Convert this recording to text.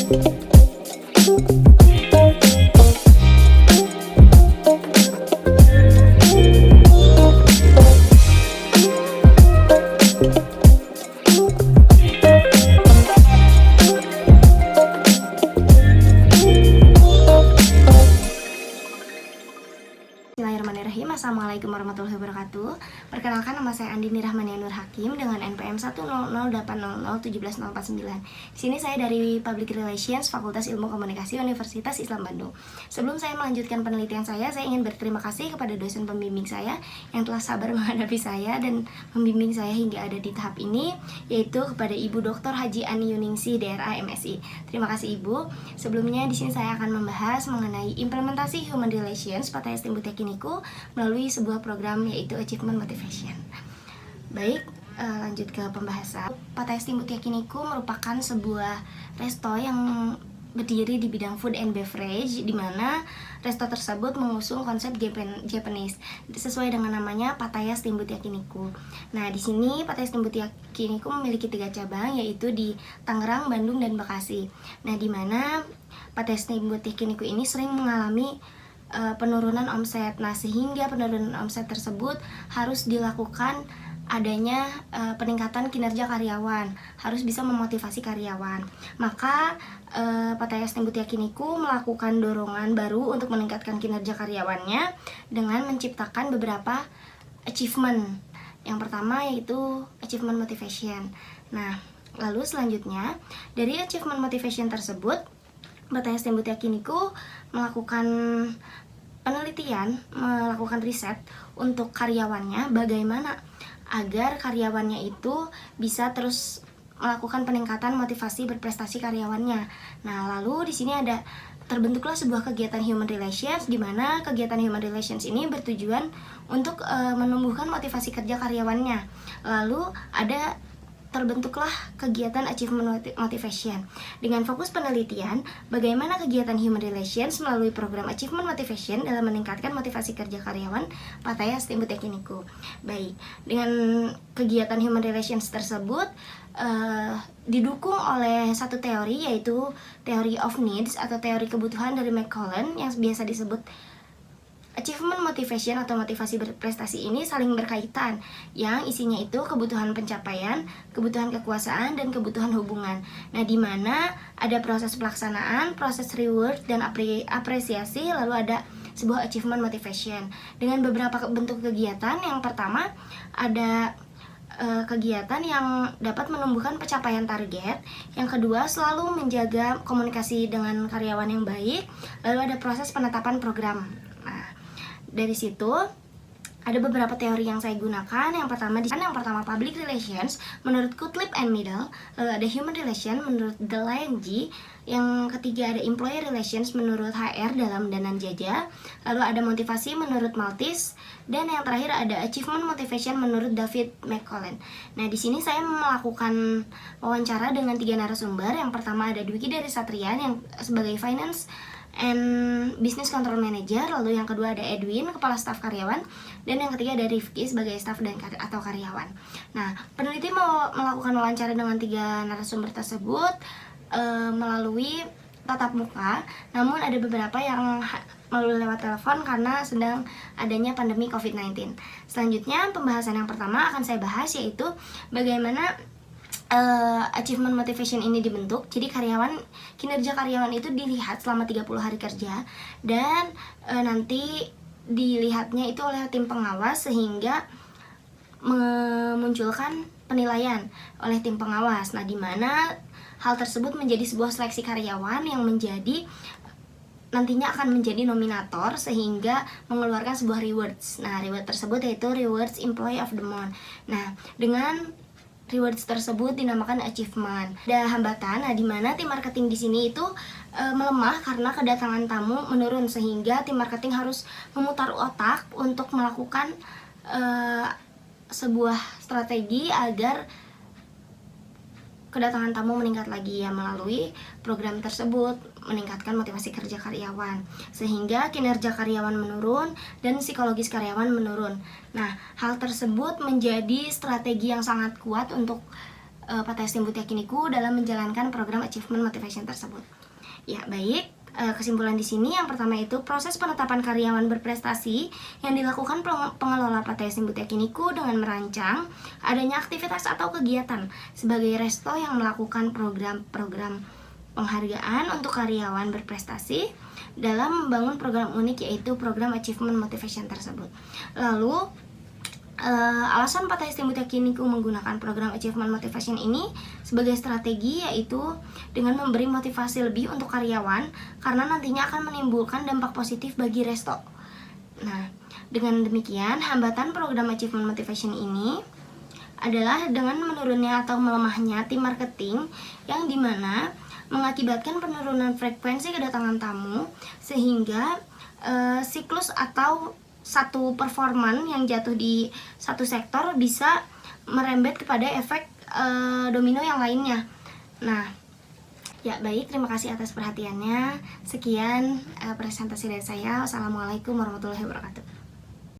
Bismillahirrahmanirrahim. Assalamualaikum warahmatullahi wabarakatuh. Perkenalkan, nama saya Andini Rahmania Nur Hakim dengan NPM 100801749. Di sini saya dari Public Relations Fakultas Ilmu Komunikasi Universitas Islam Bandung. Sebelum saya melanjutkan penelitian saya ingin berterima kasih kepada dosen pembimbing saya yang telah sabar menghadapi saya dan membimbing saya hingga ada di tahap ini, yaitu kepada Ibu Dr. Haji Ani Yuningsi, DRA MSI. Terima kasih Ibu. Sebelumnya di sini saya akan membahas mengenai implementasi Human Relations pada STM Tekiniku melalui sebuah program yaitu Achievement Motivation. Baik, lanjut ke pembahasan. Pattaya Steamboat Yakiniku merupakan sebuah resto yang berdiri di bidang food and beverage, di mana resto tersebut mengusung konsep Japanese sesuai dengan namanya Pattaya Steamboat Yakiniku. Nah, di sini Pattaya Steamboat Yakiniku memiliki 3 cabang, yaitu di Tangerang, Bandung, dan Bekasi. Nah, di mana Pattaya Steamboat Yakiniku ini sering mengalami penurunan omset. Nah, sehingga penurunan omset tersebut harus dilakukan adanya peningkatan kinerja karyawan, harus bisa memotivasi karyawan. Maka Pattaya Steamboat Yakiniku melakukan dorongan baru untuk meningkatkan kinerja karyawannya dengan menciptakan beberapa achievement. Yang pertama yaitu achievement motivation. Nah, lalu selanjutnya dari achievement motivation tersebut, Pattaya Steamboat Yakiniku melakukan penelitian, melakukan riset untuk karyawannya, bagaimana agar karyawannya itu bisa terus melakukan peningkatan motivasi berprestasi karyawannya. Nah, lalu di sini terbentuklah sebuah kegiatan human relations, di mana kegiatan human relations ini bertujuan untuk menumbuhkan motivasi kerja karyawannya. Lalu terbentuklah kegiatan Achievement Motivation dengan fokus penelitian bagaimana kegiatan Human Relations melalui program Achievement Motivation dalam meningkatkan motivasi kerja karyawan Pattaya Steamboat Yakiniku. Baik, dengan kegiatan Human Relations tersebut didukung oleh satu teori, yaitu Theory of Needs atau teori kebutuhan dari McCullen yang biasa disebut Achievement Motivation atau motivasi berprestasi ini saling berkaitan, yang isinya itu kebutuhan pencapaian, kebutuhan kekuasaan, dan kebutuhan hubungan. Nah, di mana ada proses pelaksanaan, proses reward, dan apresiasi, lalu ada sebuah achievement motivation dengan beberapa bentuk kegiatan. Yang pertama ada kegiatan yang dapat menumbuhkan pencapaian target. Yang kedua, selalu menjaga komunikasi dengan karyawan yang baik. Lalu ada proses penetapan program. Dari situ ada beberapa teori yang saya gunakan. Yang pertama public relations menurut Cutlip and Middle, lalu ada human relation menurut Delahaye, yang ketiga ada employee relations menurut HR dalam Danan Jaja, lalu ada motivasi menurut Maltese, dan yang terakhir ada achievement motivation menurut David McCullen. Nah, di sini saya melakukan wawancara dengan 3 narasumber. Yang pertama ada Dwiki dari Satrian yang sebagai finance and Business Control Manager, lalu yang kedua ada Edwin, kepala staf karyawan, dan yang ketiga ada Rifki sebagai staf atau karyawan. Nah, peneliti mau melakukan wawancara dengan 3 narasumber tersebut melalui tatap muka, namun ada beberapa yang melalui lewat telepon karena sedang adanya pandemi COVID-19. Selanjutnya, pembahasan yang pertama akan saya bahas yaitu bagaimana achievement motivation ini dibentuk. Jadi kinerja karyawan itu dilihat selama 30 hari kerja, dan nanti dilihatnya itu oleh tim pengawas sehingga memunculkan penilaian oleh tim pengawas. Nah, di mana hal tersebut menjadi sebuah seleksi karyawan yang nantinya akan menjadi nominator sehingga mengeluarkan sebuah rewards. Nah, reward tersebut yaitu rewards employee of the month. Nah, dengan rewards tersebut dinamakan achievement. Ada hambatan, di mana tim marketing di sini itu melemah karena kedatangan tamu menurun, sehingga tim marketing harus memutar otak untuk melakukan sebuah strategi agar kedatangan tamu meningkat lagi, ya, melalui program tersebut meningkatkan motivasi kerja karyawan sehingga kinerja karyawan menurun dan psikologis karyawan menurun. Nah, hal tersebut menjadi strategi yang sangat kuat untuk Pak Testim Yakiniku dalam menjalankan program Achievement Motivation tersebut. Ya, baik. Kesimpulan di sini yang pertama itu proses penetapan karyawan berprestasi yang dilakukan pengelola Pak Testim Yakiniku dengan merancang adanya aktivitas atau kegiatan sebagai resto yang melakukan program-program penghargaan untuk karyawan berprestasi dalam membangun program unik, yaitu program Achievement Motivation tersebut. Lalu alasan Pak Testim Yakiniku menggunakan program Achievement Motivation ini sebagai strategi, yaitu dengan memberi motivasi lebih untuk karyawan karena nantinya akan menimbulkan dampak positif bagi resto. Nah, dengan demikian hambatan program Achievement Motivation ini adalah dengan menurunnya atau melemahnya tim marketing, yang dimana mengakibatkan penurunan frekuensi kedatangan tamu, sehingga siklus atau satu performan yang jatuh di satu sektor bisa merembet kepada efek domino yang lainnya. Nah, ya baik, terima kasih atas perhatiannya. Sekian presentasi dari saya. Wassalamualaikum warahmatullahi wabarakatuh.